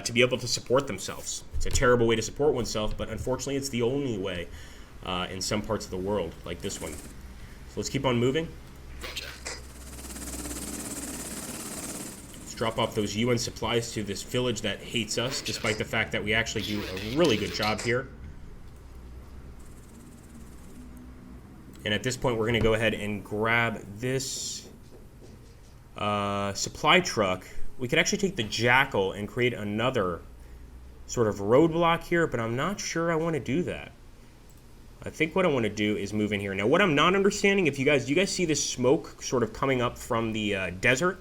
to be able to support themselves. It's a terrible way to support oneself, but unfortunately, it's the only way in some parts of the world, like this one. So let's keep on moving. Roger. Let's drop off those UN supplies to this village that hates us, despite the fact that we actually do a really good job here. And at this point, we're going to go ahead and grab this supply truck. We could actually take the Jackal and create another sort of roadblock here, but I'm not sure I want to do that. I think what I want to do is move in here. Now, what I'm not understanding, do you guys see this smoke sort of coming up from the desert?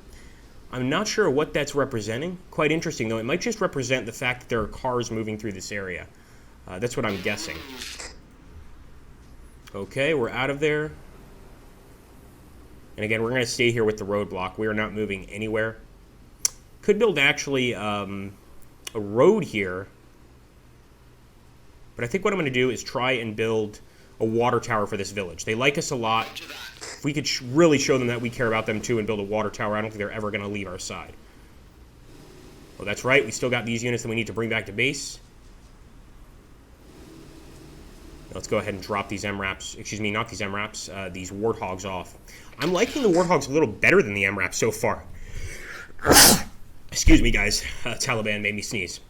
I'm not sure what that's representing. Quite interesting, though. It might just represent the fact that there are cars moving through this area. That's what I'm guessing. Okay, we're out of there. And again, we're going to stay here with the roadblock. We are not moving anywhere. Could build actually a road here. But I think what I'm going to do is try and build a water tower for this village. They like us a lot. If we could really show them that we care about them too and build a water tower, I don't think they're ever going to leave our side. Well, that's right. We still got these units that we need to bring back to base. Let's go ahead and drop these MRAPs. Excuse me, not these MRAPs. These Warthogs off. I'm liking the Warthogs a little better than the MRAPs so far. Excuse me, guys. Taliban made me sneeze.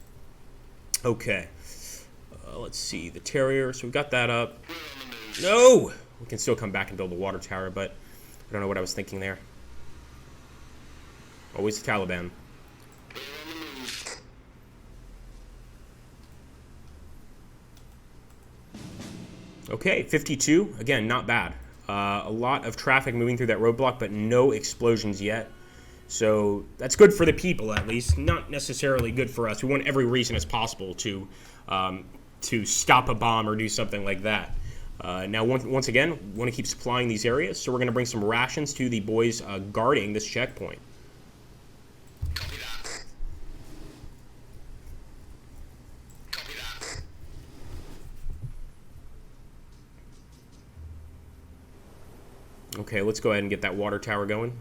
Okay. Let's see. The Terrier. So we've got that up. No! We can still come back and build a water tower, but I don't know what I was thinking there. Always the Taliban. Okay, 52. Again, not bad. A lot of traffic moving through that roadblock, but no explosions yet. So that's good for the people, at least. Not necessarily good for us. We want every reason as possible to stop a bomb or do something like that. Now, once again, we want to keep supplying these areas, so we're going to bring some rations to the boys guarding this checkpoint. Copy that. Copy that. Okay, let's go ahead and get that water tower going.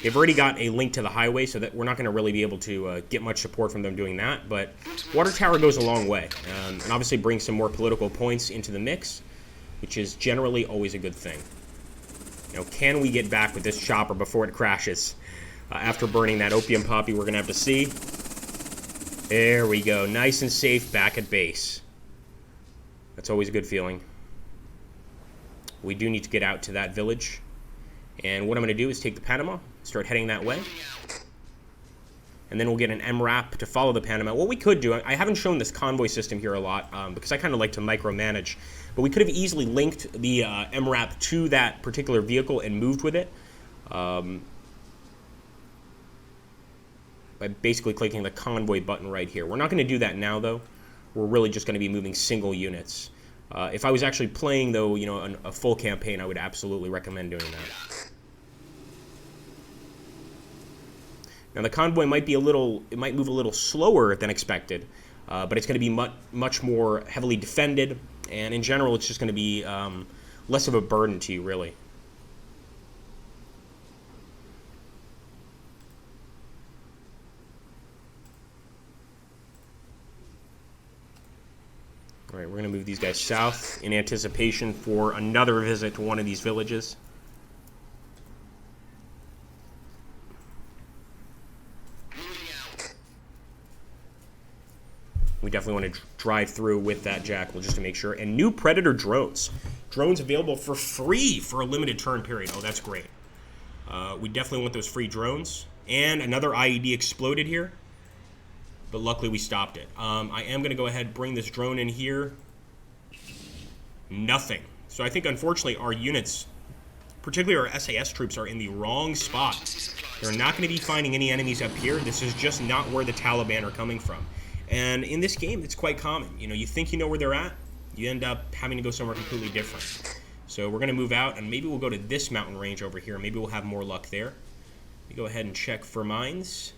They've already got a link to the highway, so that we're not going to really be able to get much support from them doing that. But water tower goes a long way, and obviously brings some more political points into the mix, which is generally always a good thing. Now, can we get back with this chopper before it crashes? After burning that opium poppy, we're going to have to see. There we go. Nice and safe back at base. That's always a good feeling. We do need to get out to that village. And what I'm going to do is take the Panama, start heading that way. And then we'll get an MRAP to follow the Panama. What we could do, I haven't shown this convoy system here a lot because I kind of like to micromanage. But we could have easily linked the MRAP to that particular vehicle and moved with it. By basically clicking the convoy button right here. We're not going to do that now, though. We're really just going to be moving single units. If I was actually playing, though, a full campaign, I would absolutely recommend doing that. Now, the convoy might be it might move a little slower than expected, but it's going to be much more heavily defended, and in general, it's just going to be less of a burden to you, really. All right, we're going to move these guys south in anticipation for another visit to one of these villages. We definitely want to drive through with that jackal just to make sure. And new Predator drones. Drones available for free for a limited turn period. Oh, that's great. We definitely want those free drones. And another IED exploded here. But luckily we stopped it. I am going to go ahead and bring this drone in here. Nothing. So I think, unfortunately, our units, particularly our SAS troops, are in the wrong spot. They're not going to be finding any enemies up here. This is just not where the Taliban are coming from. And in this game, it's quite common. You know, you think you know where they're at, you end up having to go somewhere completely different. So we're going to move out, and maybe we'll go to this mountain range over here. Maybe we'll have more luck there. Let me go ahead and check for mines.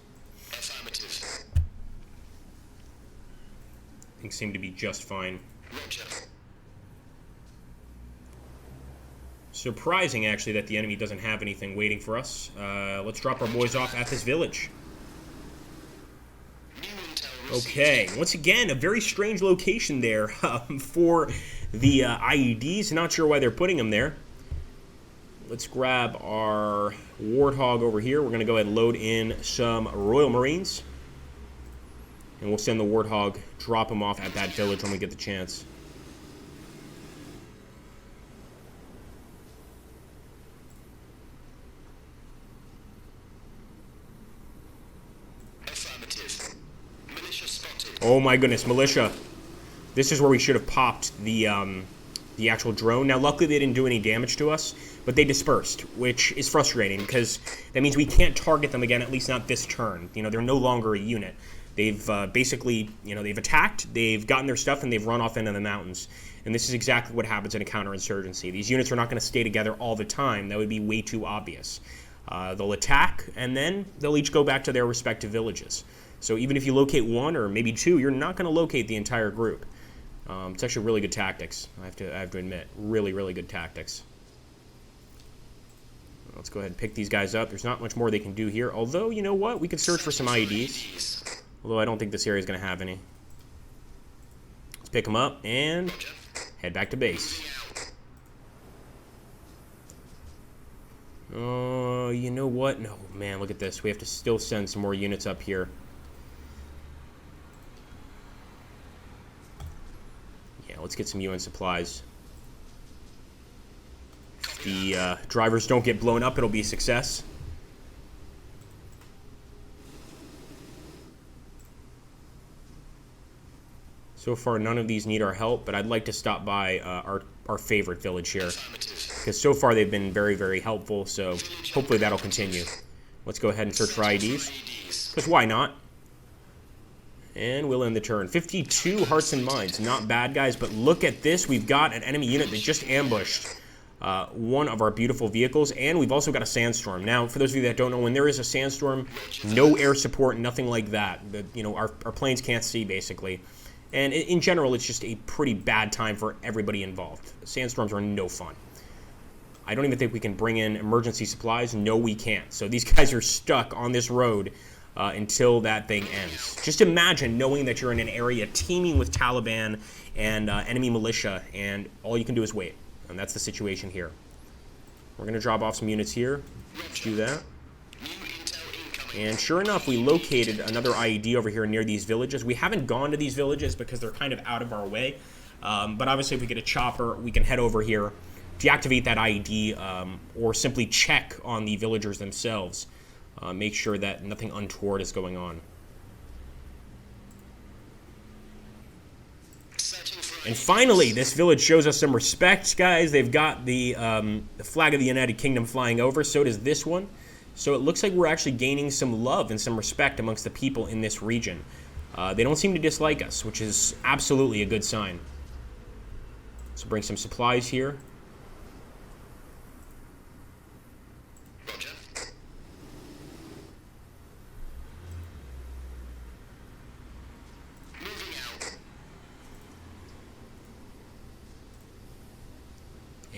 Things seem to be just fine. Surprising, actually, that the enemy doesn't have anything waiting for us. Let's drop our boys off at this village. Okay, once again, a very strange location there for the IEDs. Not sure why they're putting them there. Let's grab our Warthog over here. We're going to go ahead and load in some Royal Marines. And we'll send the Warthog, drop them off at that village when we get the chance. Oh my goodness, militia. This is where we should have popped the actual drone. Now, luckily they didn't do any damage to us, but they dispersed, which is frustrating because that means we can't target them again, at least not this turn. You know, they're no longer a unit. They've basically, you know, they've attacked, they've gotten their stuff, and they've run off into the mountains. And this is exactly what happens in a counterinsurgency. These units are not going to stay together all the time. That would be way too obvious. They'll attack, and then they'll each go back to their respective villages. So even if you locate one or maybe two, you're not going to locate the entire group. It's actually really good tactics, I have to admit. Really, really good tactics. Let's go ahead and pick these guys up. There's not much more they can do here. Although, you know what? We could search for some IEDs. Although I don't think this area is going to have any. Let's pick them up and head back to base. Oh, you know what? No, man, look at this. We have to still send some more units up here. Yeah, let's get some UN supplies. If the drivers don't get blown up, it'll be a success. So far, none of these need our help, but I'd like to stop by our favorite village here. Because so far, they've been very, very helpful, so hopefully that'll continue. Let's go ahead and search for IEDs. Because why not? And we'll end the turn. 52 hearts and minds. Not bad, guys, but look at this. We've got an enemy unit that just ambushed one of our beautiful vehicles, and we've also got a sandstorm. Now, for those of you that don't know, when there is a sandstorm, no air support, nothing like that. Our planes can't see, basically. And in general, it's just a pretty bad time for everybody involved. Sandstorms are no fun. I don't even think we can bring in emergency supplies. No, we can't. So these guys are stuck on this road until that thing ends. Just imagine knowing that you're in an area teeming with Taliban and enemy militia, and all you can do is wait. And that's the situation here. We're going to drop off some units here. Let's do that. And sure enough, we located another IED over here near these villages. We haven't gone to these villages because they're kind of out of our way. But obviously, if we get a chopper, we can head over here, deactivate that IED, or simply check on the villagers themselves. Make sure that nothing untoward is going on. And finally, this village shows us some respect, guys. They've got the flag of the United Kingdom flying over. So does this one. So it looks like we're actually gaining some love and some respect amongst the people in this region. They don't seem to dislike us, which is absolutely a good sign. So bring some supplies here.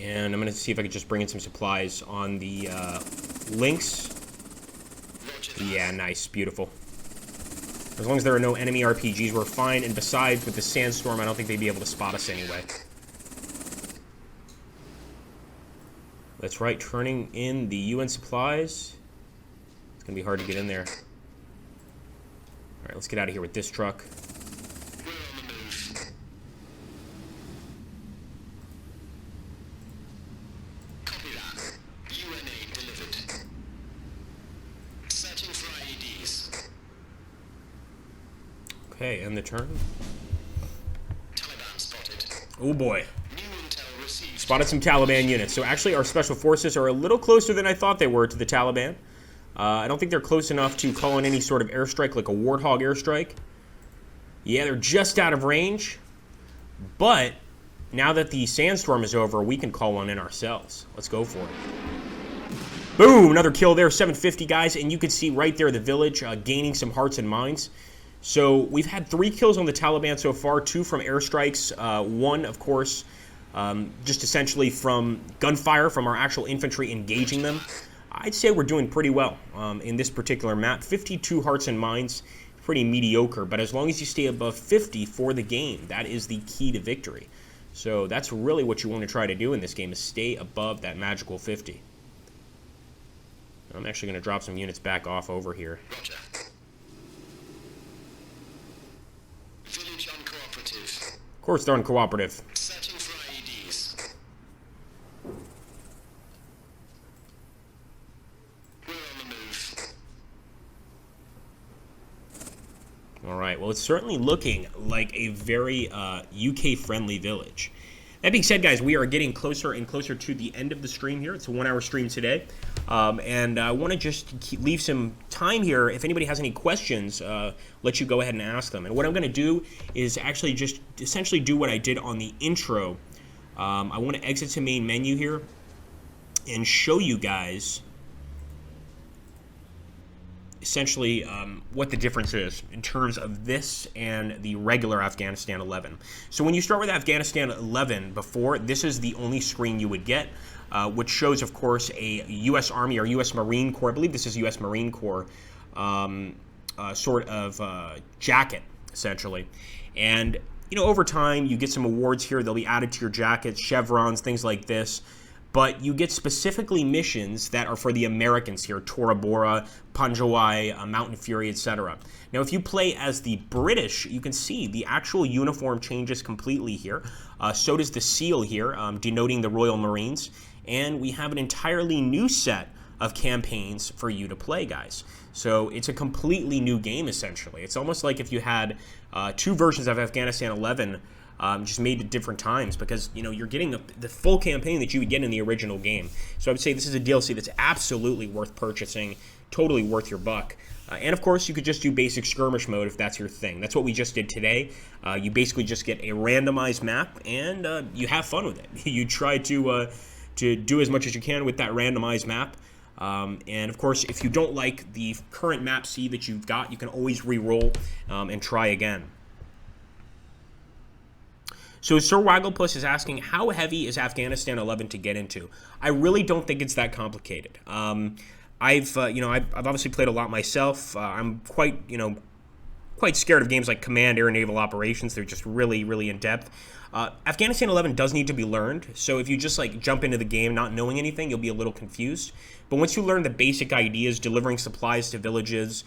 And I'm going to see if I can just bring in some supplies on the links. Yeah, nice. Beautiful. As long as there are no enemy RPGs, we're fine. And besides, with the sandstorm, I don't think they'd be able to spot us anyway. That's right, turning in the UN supplies. It's going to be hard to get in there. Alright, let's get out of here with this truck. We're on the move. Copy that. UNA delivered. Searching for IEDs. Okay, end the turn. Taliban spotted. Oh boy. New intel received. Spotted some Taliban units. So actually our special forces are a little closer than I thought they were to the Taliban. I don't think they're close enough to call in any sort of airstrike like a Warthog airstrike. Yeah, they're just out of range. But now that the sandstorm is over, we can call one in ourselves. Let's go for it. Boom! Another kill there, 750 guys. And you can see right there the village gaining some hearts and minds. So we've had 3 kills on the Taliban so far, 2 from airstrikes, 1, of course, just essentially from gunfire from our actual infantry engaging them. I'd say we're doing pretty well in this particular map. 52 hearts and minds, pretty mediocre, but as long as you stay above 50 for the game, that is the key to victory. So that's really what you want to try to do in this game, is stay above that magical 50. I'm actually going to drop some units back off over here. Roger. Village uncooperative. Of course they're uncooperative. Searching for IEDs. We're on the move. All right, well, it's certainly looking like a very UK-friendly village. That being said, guys, we are getting closer and closer to the end of the stream here. It's a 1-hour stream today. And I want to just leave some time here. If anybody has any questions, let you go ahead and ask them. And what I'm going to do is actually just essentially do what I did on the intro. I want to exit to main menu here and show you guys essentially what the difference is in terms of this and the regular Afghanistan 11. So when you start with Afghanistan 11 before, this is the only screen you would get, which shows, of course, a U.S. Army or U.S. Marine Corps. I believe this is U.S. Marine Corps sort of jacket, essentially. And, you know, over time, you get some awards here. They'll be added to your jackets, chevrons, things like this. But you get specifically missions that are for the Americans here, Tora Bora, Panjawai, Mountain Fury, etc. Now, if you play as the British, you can see the actual uniform changes completely here. So does the seal here, denoting the Royal Marines. And we have an entirely new set of campaigns for you to play, guys. So it's a completely new game, essentially. It's almost like if you had 2 versions of Afghanistan 11 just made at different times, because, you know, you're getting the full campaign that you would get in the original game. So I would say this is a DLC that's absolutely worth purchasing, totally worth your buck. And of course, you could just do basic skirmish mode if that's your thing. That's what we just did today. You basically just get a randomized map, and you have fun with it. You try to do as much as you can with that randomized map. And of course, if you don't like the current map C that you've got, you can always re-roll and try again. So Sir Wagglepuss is asking, how heavy is Afghanistan 11 to get into? I really don't think it's that complicated. I've obviously played a lot myself. I'm quite scared of games like Command Air Naval Operations. They're just really, really in depth. Afghanistan 11 does need to be learned. So if you just like jump into the game not knowing anything, you'll be a little confused. But once you learn the basic ideas, delivering supplies to villages,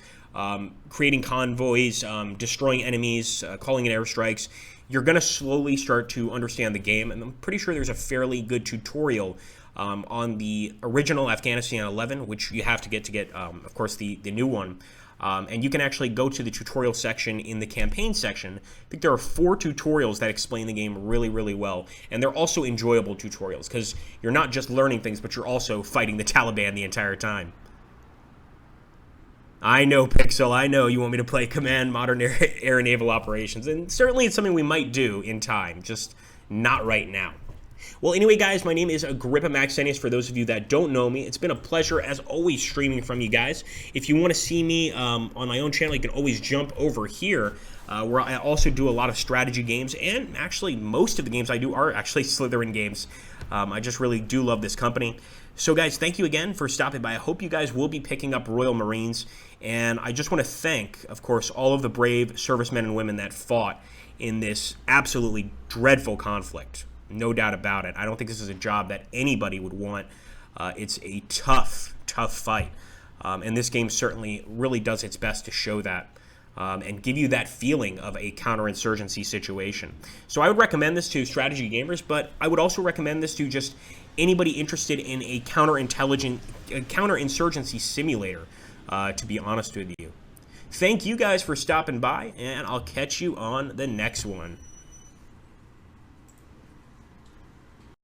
creating convoys, destroying enemies, calling in airstrikes, you're going to slowly start to understand the game. And I'm pretty sure there's a fairly good tutorial on the original Afghanistan 11, which you have to get, of course, the new one. And you can actually go to the tutorial section in the campaign section. I think there are 4 tutorials that explain the game really, really well. And they're also enjoyable tutorials, because you're not just learning things, but you're also fighting the Taliban the entire time. I know, Pixel, I know you want me to play Command Modern Air Naval Operations, and certainly it's something we might do in time, just not right now. Well, anyway, guys, my name is Agrippa Maxentius. For those of you that don't know me, it's been a pleasure, as always, streaming from you guys. If you want to see me on my own channel, you can always jump over here, where I also do a lot of strategy games, and actually most of the games I do are actually Slytherin games. I just really do love this company. So guys, thank you again for stopping by. I hope you guys will be picking up Royal Marines. And I just want to thank, of course, all of the brave servicemen and women that fought in this absolutely dreadful conflict. No doubt about it. I don't think this is a job that anybody would want. It's a tough, tough fight. And this game certainly really does its best to show that and give you that feeling of a counterinsurgency situation. So I would recommend this to strategy gamers, but I would also recommend this to just anybody interested in a counterinsurgency simulator, to be honest with you. Thank you guys for stopping by, and I'll catch you on the next one.